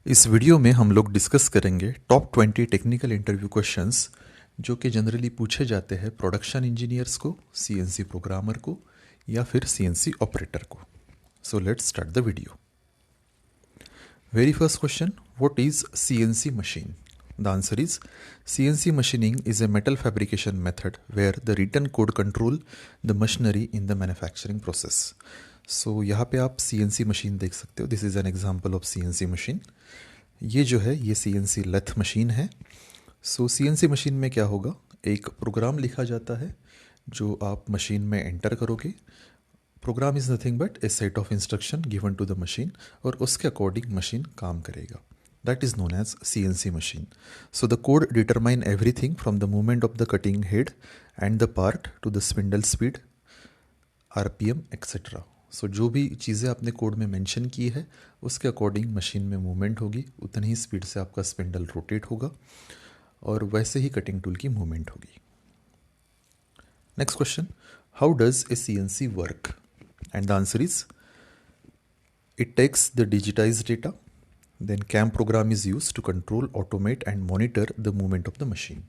इस वीडियो में हम लोग डिस्कस करेंगे टॉप 20 टेक्निकल इंटरव्यू क्वेश्चंस जो कि जनरली पूछे जाते हैं प्रोडक्शन इंजीनियर्स को, सीएनसी प्रोग्रामर को या फिर सीएनसी ऑपरेटर को। So let's start the video. Very first question, what is CNC machine? The answer is CNC machining is a metal fabrication method where the written code control the machinery in the manufacturing process. So यहाँ पे आप CNC machine देख सकते हो। This is an example of CNC machine. ये जो है ये CNC लेथ मशीन है। सो CNC मशीन में क्या होगा, एक प्रोग्राम लिखा जाता है जो आप मशीन में एंटर करोगे। Program is nothing but a set of instruction given to the machine और उसके अकॉर्डिंग मशीन काम करेगा। That is known as CNC machine. So the code determine everything from the movement of the cutting head and the part to the spindle speed, RPM, etc. So जो भी चीज़ें आपने code में mention की है उसके अकॉर्डिंग मशीन में movement होगी, उतनी ही स्पीड से आपका स्पिंडल रोटेट होगा और वैसे ही कटिंग टूल की मूवमेंट होगी। Next question, how does a CNC work? And the answer is it takes the digitised data. Then CAM program is used to control, automate and monitor the movement of the machine.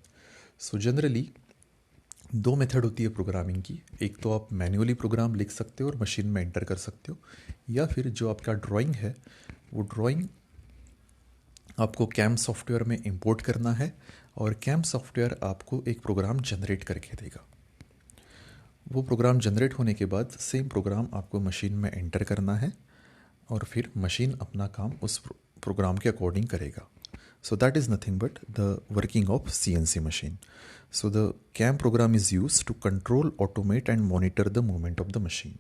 So generally दो method होती है programming की। एक तो आप manually programme लिख सकते हो और मशीन में एंटर कर सकते हो, या फिर जो आपका ड्राइंग है वो ड्राइंग आपको CAM सॉफ्टवेयर में इंपोर्ट करना है और CAM सॉफ्टवेयर आपको एक प्रोग्राम जनरेट करके देगा। वो प्रोग्राम जनरेट होने के बाद सेम प्रोग्राम आपको मशीन में एंटर करना है और फिर मशीन अपना काम उस प्रोग्राम के अकॉर्डिंग करेगा। सो that is nothing but the working of CNC machine. So the CAM program is used to control, automate and monitor the movement of the machine.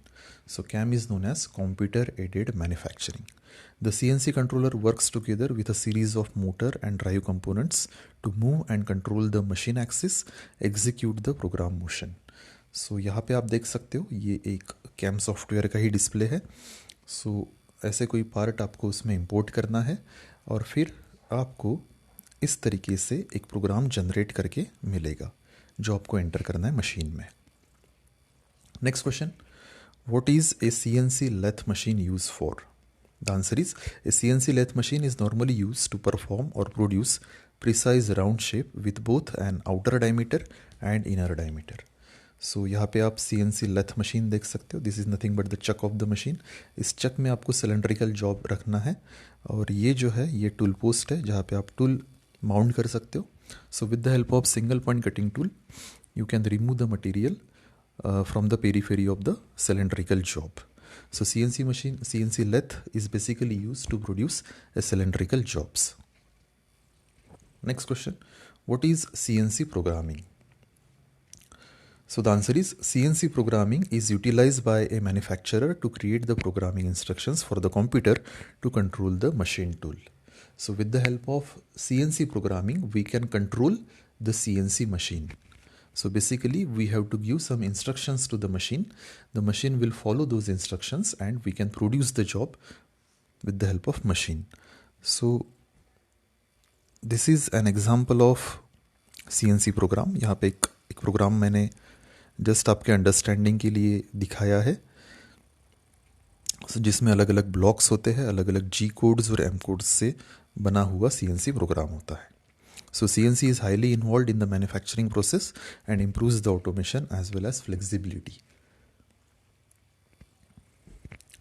So CAM is known as computer aided manufacturing. The CNC controller works together with a series of motor and drive components to move and control the machine axis, execute the program motion. So यहाँ पे आप देख सकते हो ये एक CAM software का ही display है। सो ऐसे कोई पार्ट आपको उसमें इंपोर्ट करना है और फिर आपको इस तरीके से एक प्रोग्राम जनरेट करके मिलेगा जो आपको एंटर करना है मशीन में। Next question, what is a CNC lathe machine use for? The answer is a CNC lathe machine is normally use to perform और produce precise round shape with both an outer diameter and inner diameter. So यहाँ पे आप CNC lathe machine देख सकते हो। This is nothing but the chuck of the machine. इस chuck में आपको सिलेंड्रिकल जॉब रखना है और ये जो है ये टूल पोस्ट है जहाँ पे आप टूल माउंट कर सकते हो. So with the help of single point cutting tool you can remove the material from the periphery of the cylindrical job. So CNC machine, CNC lathe is basically used to produce a cylindrical jobs. Next question, what is CNC programming? So the answer is CNC programming is utilized by a manufacturer to create the programming instructions for the computer to control the machine tool. So with the help of CNC programming, we can control the CNC machine. So basically we have to give some instructions to the machine. The machine will follow those instructions and we can produce the job with the help of machine. So this is an example of CNC program. यहाँ पे एक programme मैंने just आपके understanding के लिए दिखाया है जिसमें अलग अलग ब्लॉक्स होते हैं, अलग अलग G कोड्स और M कोड्स से बना हुआ CNC प्रोग्राम होता है. So CNC is highly involved in the manufacturing process and improves the automation as well as flexibility.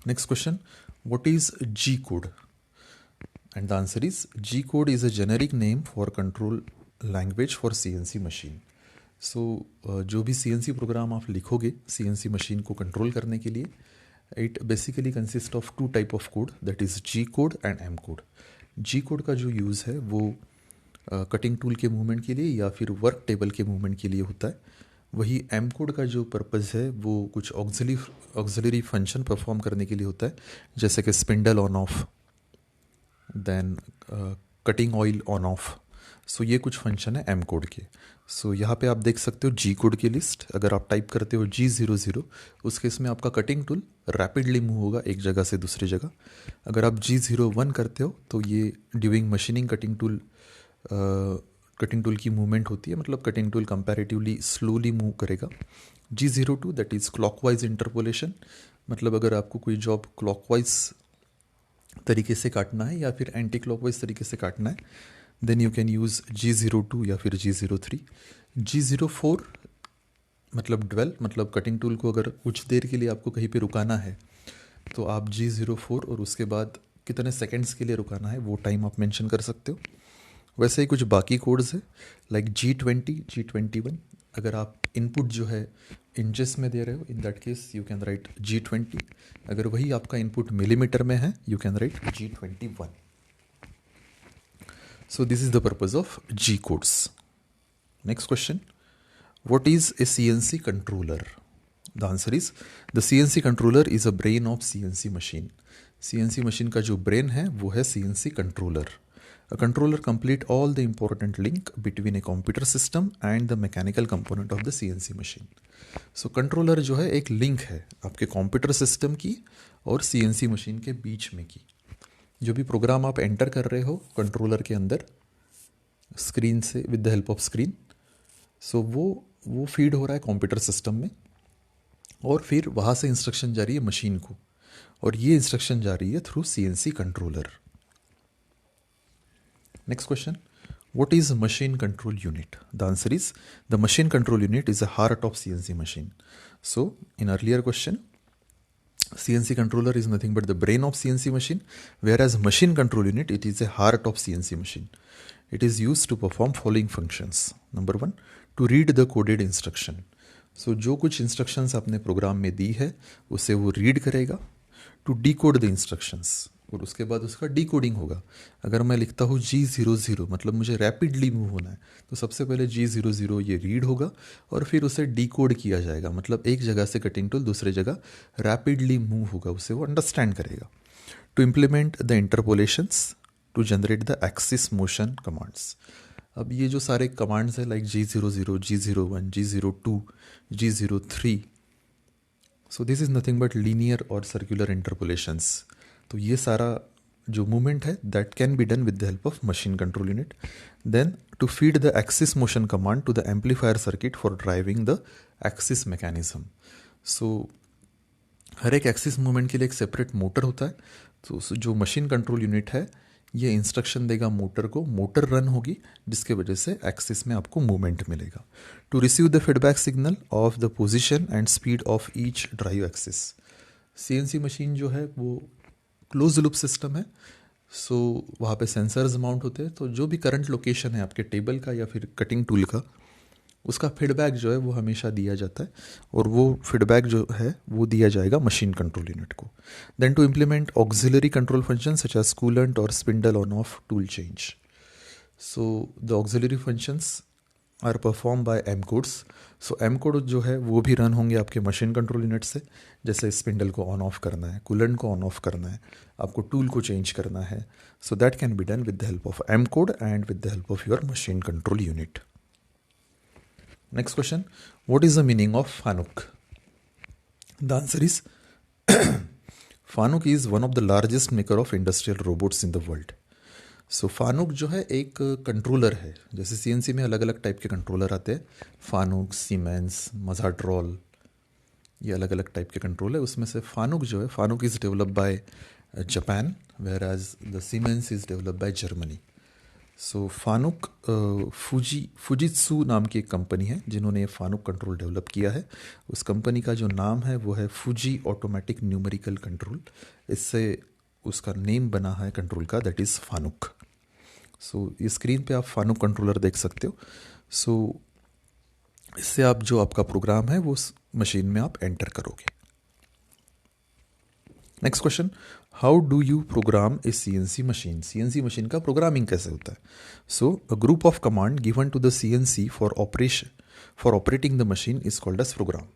Next question, what is G code? And the answer is G code is a generic name for control language for CNC machine. So जो भी CNC programme आप लिखोगे CNC machine को control करने के लिए, it basically consist of two type of code, that is G code and M code. G code का जो यूज़ है वो कटिंग टूल के मूवमेंट के लिए या फिर वर्क टेबल के मूवमेंट के लिए होता है. वही M कोड का जो पर्पज़ है वो कुछ ऑक्सिलरी फंक्शन परफॉर्म करने के लिए होता है, जैसे कि spindle on off, then cutting oil on off. So ये कुछ फंक्शन है M कोड के. सो यहाँ पे आप देख सकते हो G कोड की लिस्ट. अगर आप टाइप करते हो G00, उस केस में आपका कटिंग टूल रैपिडली मूव होगा एक जगह से दूसरी जगह. अगर आप G01 करते हो तो ये ड्यूरिंग मशीनिंग कटिंग टूल की मूवमेंट होती है, मतलब cutting tool comparatively slowly move करेगा. G02 that is clockwise interpolation, मतलब अगर आपको कोई जॉब क्लॉकवाइज तरीके से काटना है या फिर एंटी क्लॉकवाइज तरीके से काटना है, then you can use G02 या फिर G03। G04 मतलब ड्वेल, मतलब कटिंग टूल को अगर कुछ देर के लिए आपको कहीं पे रुकाना है तो आप G04 और उसके बाद कितने सेकंड्स के लिए रुकाना है वो टाइम आप मेंशन कर सकते हो। वैसे ही कुछ बाकी कोड्स है लाइक G20, G21। अगर आप इनपुट जो है इंचेस में दे रहे हो, in that case you can write G20। अगर वही आपका इनपुट मिलीमीटर में है, you can write G21। So this is the purpose of G codes. Next question. What is a CNC controller? The answer is the CNC controller is a brain of CNC machine. CNC machine का जो brain है वो है CNC controller. A controller complete all the important link between a computer system and the mechanical component of the CNC machine. So controller जो है एक link है आपके computer system की और CNC machine के बीच में की। जो भी प्रोग्राम आप एंटर कर रहे हो कंट्रोलर के अंदर स्क्रीन से with the help of screen, so वो फीड हो रहा है कंप्यूटर सिस्टम में और फिर वहाँ से इंस्ट्रक्शन जा रही है मशीन को, और ये इंस्ट्रक्शन जा रही है through CNC controller. Next question. What is machine control unit? The answer is the machine control unit is the heart of CNC machine. So in earlier question, CNC controller is nothing but the brain of CNC machine, whereas machine control unit, it is the heart of CNC machine. It is used to perform following functions. Number one, to read the coded instruction. So जो कुछ instructions आपने programme में दी है उसे वो read करेगा. To decode the instructions, और उसके बाद उसका डिकोडिंग होगा. अगर मैं लिखता हूँ G00 मतलब मुझे रैपिडली मूव होना है, तो सबसे पहले G00 ये रीड होगा और फिर उसे डिकोड किया जाएगा, मतलब एक जगह से कटिंग टूल दूसरे जगह रैपिडली मूव होगा, उसे वो अंडरस्टैंड करेगा. To implement the interpolations to generate the axis motion commands. अब ये जो सारे कमांड्स हैं like G00, G01, G02, G03, so this is nothing but linear और सर्कुलर इंटरपोलेशंस. तो ये सारा जो मूवमेंट है that can be done with the help of machine control unit. Then to feed the axis motion command to the amplifier circuit for driving the axis mechanism. So हर एक axis movement के लिए एक separate motor होता है. तो जो machine control unit है ये इंस्ट्रक्शन देगा मोटर को, मोटर रन होगी जिसके वजह से एक्सिस में आपको मूवमेंट मिलेगा. To receive the feedback signal of the position and speed of each drive axis. CNC machine जो है वो क्लोज लूप सिस्टम है. सो वहाँ पे सेंसर्स माउंट होते हैं, तो जो भी करंट लोकेशन है आपके टेबल का या फिर कटिंग टूल का, उसका फीडबैक जो है वो हमेशा दिया जाता है, और वो फीडबैक जो है वो दिया जाएगा मशीन कंट्रोल यूनिट को. Then to implement auxiliary control function such as coolant और spindle on off tool change. So the auxiliary functions are performed by M codes. So M code जो है वो भी रन होंगे आपके मशीन कंट्रोल यूनिट से, जैसे स्पिंडल को ऑन ऑफ करना है, कूलेंट को ऑन ऑफ करना है, आपको टूल को चेंज करना है. So that can be done with the help of M code and with the help of your machine control unit. Next question. What is the meaning of Fanuc? The answer is Fanuc is one of the largest maker of industrial robots in the world. So Fanuc जो है एक controller है. जैसे CNC में अलग अलग type के controller आते हैं, Fanuc, Siemens, Mazatrol, ये अलग अलग टाइप के कंट्रोल है. उसमें से Fanuc जो है, Fanuc is developed by Japan, whereas the Siemens is developed by Germany. So फानुक Fujitsu नाम की एक कंपनी है जिन्होंने ये फानुक कंट्रोल डेवलप किया है. उस कंपनी का जो नाम है वो है फुजी ऑटोमेटिक न्यूमेरिकल कंट्रोल. इससे उसका नेम बना है कंट्रोल का, दैट इज़ फानुक. सो ये स्क्रीन पे आप फानुक कंट्रोलर देख सकते हो. सो इससे आप जो आपका प्रोग्राम है वो उस मशीन में आप एंटर करोगे. Next question. How do you program a CNC machine? CNC machine का प्रोग्रामिंग कैसे होता है? So a group of command given to the CNC for operating the machine is called as program.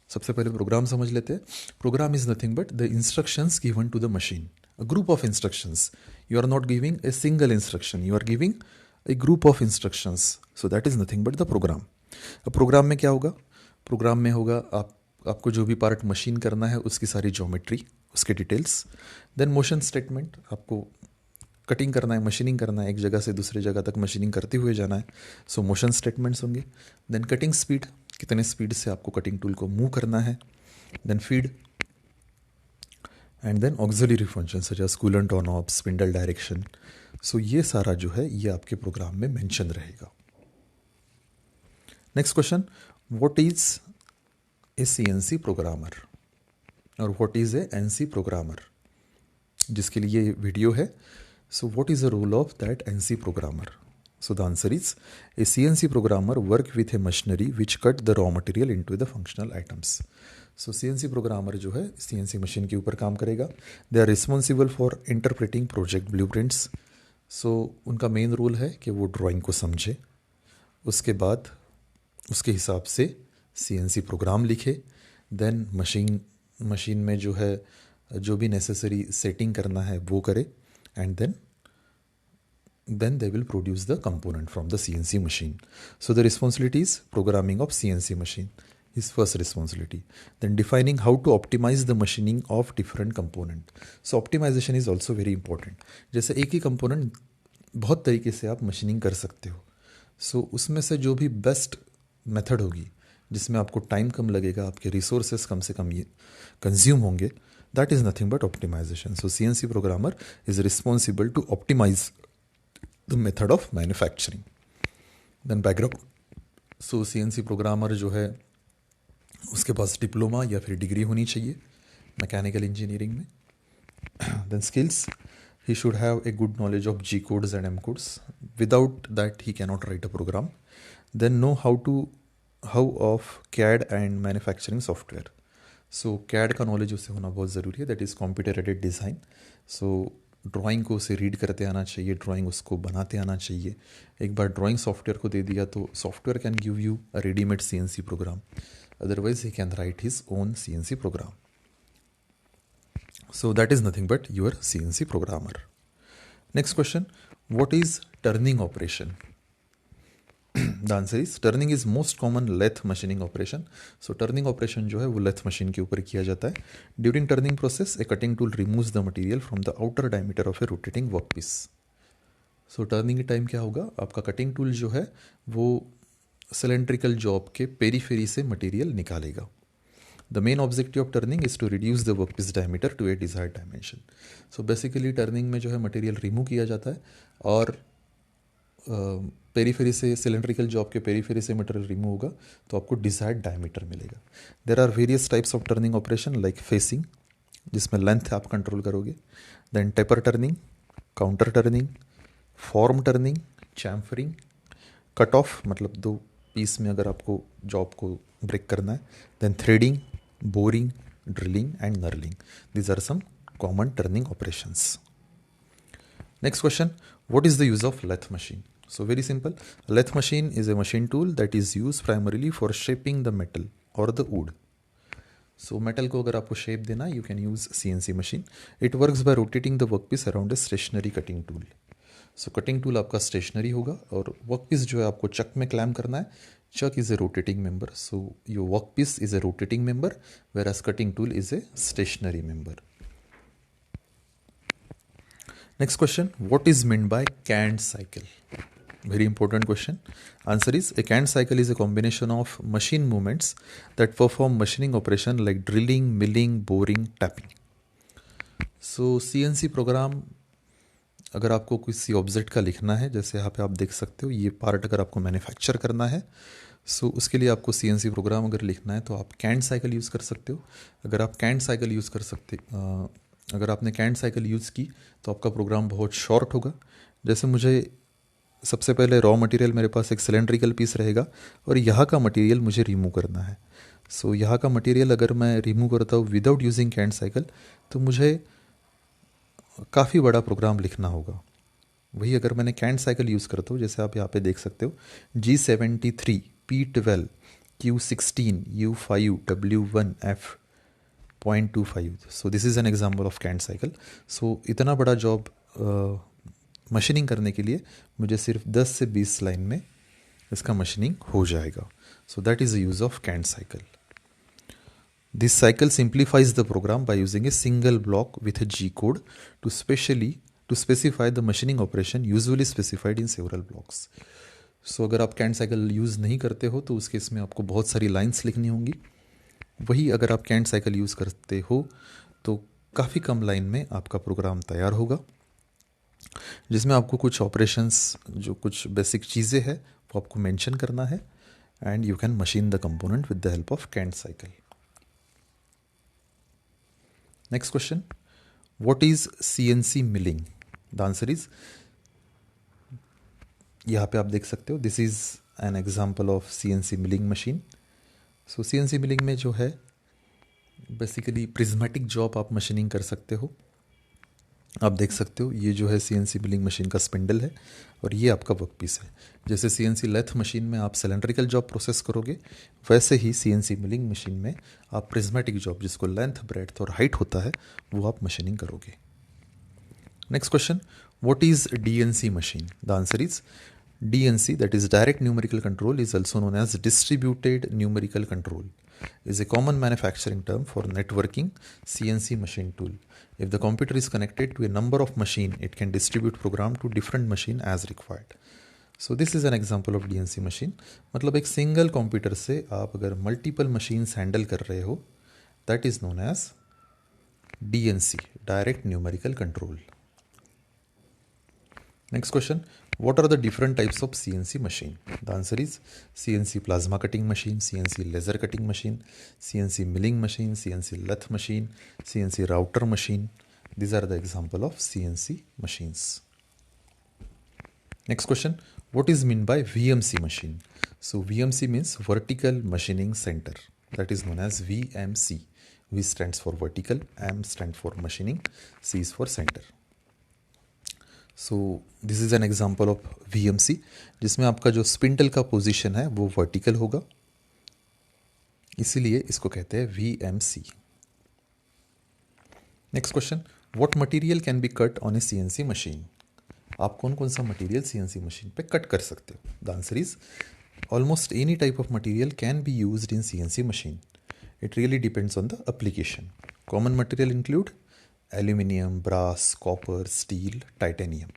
सबसे पहले program समझ लेते हैं. Program is nothing but the instructions given to the machine. A group of instructions. You are not giving a single instruction, you are giving a group of instructions. So that is nothing but the program. अब program में क्या होगा? Programme में होगा आपको जो भी part machine करना है उसकी सारी ज्योमेट्री, उसके डिटेल्स. देन मोशन स्टेटमेंट, आपको कटिंग करना है, मशीनिंग करना है, एक जगह से दूसरी जगह तक मशीनिंग करते हुए जाना है. सो मोशन स्टेटमेंट्स होंगे. देन कटिंग स्पीड, कितने स्पीड से आपको कटिंग टूल को मूव करना है. Then feed, and then auxiliary function such as coolant on off, spindle direction. So ये सारा जो है ये आपके प्रोग्राम में मेंशन रहेगा. Next question, what is a CNC programmer और what is a NC programmer, जिसके लिए ये वीडियो है. So what is the role of that NC programmer? So the answer is a CNC programmer work with a machinery which cut the raw material into the functional items. So CNC programmer जो है CNC machine के ऊपर काम करेगा. They are responsible for interpreting project blueprints. So उनका main role है कि वो ड्राइंग को समझे, उसके बाद उसके हिसाब से CNC प्रोग्राम लिखे, देन मशीन में जो है जो भी नेसेसरी सेटिंग करना है वो करे, and then they will produce the component from the CNC machine. So the responsibility is programming of CNC machine is first responsibility. Then defining how to optimize the machining of different component. So optimization is also very important. जैसे एक ही component बहुत तरीके से आप machining कर सकते हो. So उसमें से जो भी बेस्ट मेथड होगी जिसमें आपको टाइम कम लगेगा, आपके रिसोर्सेस कम से कम ये कंज्यूम होंगे, that is nothing but optimization. So CNC programmer is responsible to optimize the method of manufacturing. Then background. So CNC programmer जो है उसके पास डिप्लोमा या फिर डिग्री होनी चाहिए मैकेनिकल इंजीनियरिंग में. Then skills, he should have a good knowledge of G codes and M codes. Without that he cannot write a program. Then know how of CAD and manufacturing software. So CAD का knowledge उससे होना बहुत ज़रूरी है, that is computer aided design. So drawing को उसे read करते आना चाहिए, ड्राइंग उसको बनाते आना चाहिए. एक बार ड्राइंग सॉफ्टवेयर को दे दिया तो software can give you a readymade CNC program, otherwise he can write his own CNC program. So that is nothing but your CNC programmer. Next question, what is turning operation? The answer is turning is most common lathe machining operation. So turning operation जो है वो lathe machine के ऊपर किया जाता है. During turning process a cutting tool removes the material from the outer diameter of a rotating work piece. So turning के time क्या होगा, आपका कटिंग टूल जो है वो सिलेंड्रिकल जॉब के पेरीफेरी से मटेरियल निकालेगा. The main objective of turning is to reduce the work piece diameter to a desired dimension. So basically turning में जो है मटेरियल रिमूव किया जाता है और पेरीफेरी से, सिलेंड्रिकल जॉब के पेरीफेरी से मटेरियल रिमूव होगा तो आपको डिजायर्ड डायमीटर मिलेगा. There are various types of turning operation like facing, जिसमें लेंथ आप कंट्रोल करोगे. Then taper turning, counter turning, form turning, chamfering, cut off मतलब दो पीस में अगर आपको जॉब को ब्रेक करना है. Then threading, boring, drilling and knurling. These are some common turning operations. Next question, what is the use of lathe machine? So very simple, lathe machine is a machine tool that is used primarily for shaping the metal or the wood. So metal को अगर आपको shape देना you can use CNC machine. It works by rotating the workpiece around a stationary cutting tool. So cutting tool आपका stationary होगा और workpiece जो है आपको chuck में clamp करना है. Chuck is a rotating member, so your workpiece is a rotating member whereas cutting tool is a stationary member. Next question, what is meant by canned cycle? Very important question. Answer is a canned cycle is a combination of machine movements that perform machining operation like drilling, milling, boring, tapping. So CNC program अगर आपको किसी object का लिखना है, जैसे यहाँ पे आप देख सकते हो ये पार्ट अगर आपको मैन्युफैक्चर करना है, सो उसके लिए आपको CNC प्रोग्राम अगर लिखना है तो आप कैंड साइकिल यूज़ कर सकते हो. अगर आप कैंड साइकिल यूज़ कर सकते अगर आपने कैंड साइकिल यूज़ की तो आपका प्रोग्राम बहुत शॉर्ट होगा. जैसे मुझे सबसे पहले रॉ मटेरियल मेरे पास एक सिलेंड्रिकल पीस रहेगा और यहाँ का मटेरियल मुझे रिमूव करना है. सो यहाँ का मटेरियल अगर मैं रिमूव करता हूँ विदाउट यूजिंग कैंड साइकिल तो मुझे काफ़ी बड़ा प्रोग्राम लिखना होगा. वही अगर मैंने कैंड साइकिल यूज़ करता हूँ, जैसे आप यहाँ पे देख सकते हो G73, P12, Q16, U5, W1, F 0.25. So this is an example of canned cycle. So इतना बड़ा जॉब मशीनिंग करने के लिए मुझे सिर्फ 10 से 20 लाइन में इसका मशीनिंग हो जाएगा. So that is the use of canned cycle. This cycle simplifies the program by using a single block with a G code to specify the machining operation usually specified in several blocks. So अगर आप canned cycle use नहीं करते हो तो उस case में आपको बहुत सारी लाइंस लिखनी होंगी. वही अगर आप कैंड साइकिल यूज़ करते हो तो काफ़ी कम लाइन में आपका प्रोग्राम तैयार होगा, जिसमें आपको कुछ ऑपरेशंस, जो कुछ बेसिक चीज़ें हैं वो आपको मेंशन करना है, and you can machine the component with the help of canned cycle. Next question, what is CNC milling? The answer is, यहाँ पे आप देख सकते हो, this is an example of CNC milling machine. So CNC milling में जो है basically prismatic job आप मशीनिंग कर सकते हो. आप देख सकते हो ये जो है CNC मिलिंग मशीन का स्पिंडल है और ये आपका वर्क पीस है. जैसे CNC लेथ मशीन में आप सिलेंड्रिकल जॉब प्रोसेस करोगे, वैसे ही CNC मिलिंग मशीन में आप प्रिज्मेटिक जॉब, जिसको लेंथ, ब्रेड्थ और हाइट होता है, वो आप मशीनिंग करोगे. Next question, what is DNC machine? The answer is DNC, that is direct numerical control, is also known as distributed numerical control, is a common manufacturing term for networking CNC machine tool. If the computer is connected to a number of machine, it can distribute program to different machine as required. So this is an example of DNC machine. मतलब एक single computer से आप अगर multiple machines handle कर रहे हो, that is known as DNC, direct numerical control. Next question, what are the different types of CNC machine? The answer is CNC plasma cutting machine, CNC laser cutting machine, CNC milling machine, CNC lathe machine, CNC router machine. These are the example of CNC machines. Next question, what is meant by VMC machine? So VMC means vertical machining center, that is known as VMC. V stands for vertical, M stands for machining, C is for center. So this is an example of VMC, जिसमें आपका जो spindle का position है वो vertical होगा, इसीलिए इसको कहते हैं VMC. Next question, what material can be cut on A CNC machine? आप कौन कौन सा मटेरियल CNC मशीन पे कट कर सकते हो? The answer is almost any type of material can be used in CNC machine. It really depends on the application. Common material include aluminium, brass, copper, steel, titanium,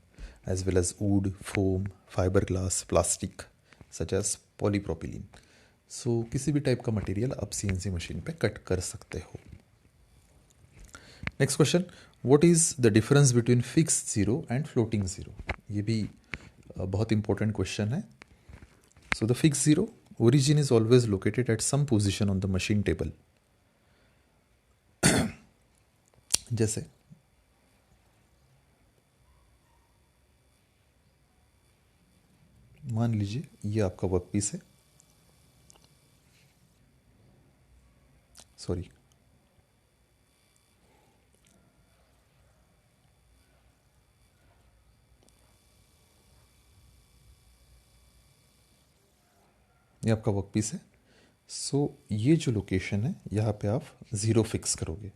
as well as wood, foam, fiberglass, plastic, such as polypropylene. So किसी भी type का material आप CNC machine पे cut कर सकते हो. Next question, what is the difference between fixed zero and floating zero? ये भी बहुत इंपॉर्टेंट क्वेश्चन है. So the fixed zero origin is always located at some position on the machine table. जैसे मान लीजिए ये आपका वर्क पीस है, सॉरी, ये आपका वर्क पीस है. सो ये जो लोकेशन है यहाँ पे आप ज़ीरो फिक्स करोगे,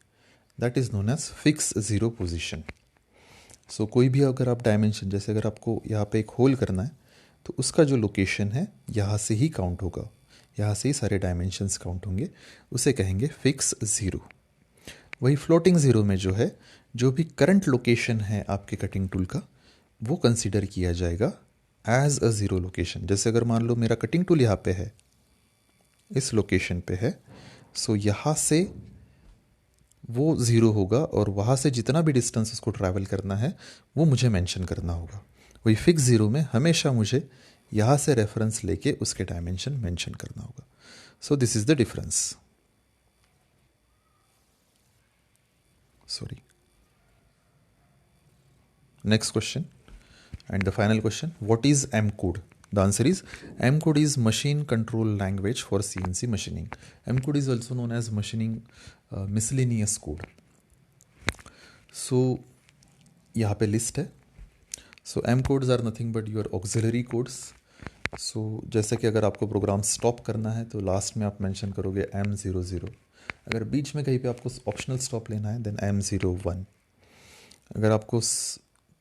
that is known as fix zero position. So कोई भी अगर आप डायमेंशन, जैसे अगर आपको यहाँ पे एक होल करना है तो उसका जो लोकेशन है यहाँ से ही काउंट होगा, यहाँ से ही सारे डायमेंशंस काउंट होंगे, उसे कहेंगे फिक्स ज़ीरो. वही फ्लोटिंग ज़ीरो में जो है, जो भी करंट लोकेशन है आपके कटिंग टूल का, वो कंसिडर किया जाएगा एज अ ज़ीरो लोकेशन. जैसे अगर मान लो मेरा कटिंग टूल यहाँ पे है, इस लोकेशन पे है, सो यहाँ से वो ज़ीरो होगा और वहाँ से जितना भी डिस्टेंस उसको ट्रैवल करना है वो मुझे मेंशन करना होगा. वही फिक्स ज़ीरो में हमेशा मुझे यहाँ से रेफरेंस लेके उसके डायमेंशन मेंशन करना होगा. सो this is the difference. Sorry. Next question and the final question, what is M Code? The answer is M Code is machine control language for CNC machining. M Code is also known as machining miscellaneous code. So यहाँ पे list है. So M codes are nothing but your auxiliary codes. So जैसे कि अगर आपको programme stop करना है तो लास्ट में आप मेंशन करोगे M00. अगर बीच में कहीं पे आपको ऑप्शनल स्टॉप लेना है देन M01. अगर आपको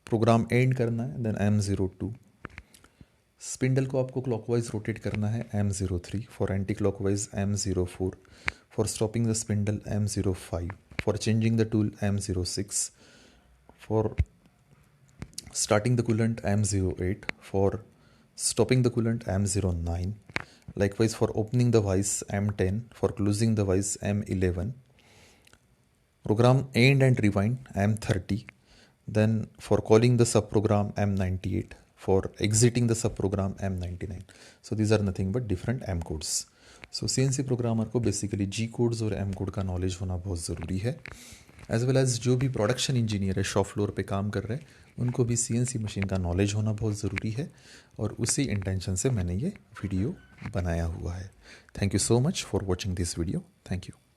प्रोग्राम एंड करना है देन M02. स्पिंडल को आपको क्लॉकवाइज रोटेट करना है M03. For anti clockwise M04. For stopping the spindle M05. For changing the tool M06. For starting the coolant M08. For stopping the coolant M09. Likewise for opening the vice M10. For closing the vice M11. Program end and rewind, M30. Then for calling the subprogram, M98. For exiting the subprogram, M99. So these are nothing but different M codes. So CNC programmer को basically जी codes और M code का knowledge होना बहुत ज़रूरी है, as well as जो भी production engineer है, शॉप फ्लोर पे काम कर रहे हैं, उनको भी सीएनसी मशीन का नॉलेज होना बहुत ज़रूरी है, और उसी इंटेंशन से मैंने ये वीडियो बनाया हुआ है. Thank you so much for watching this video. Thank you.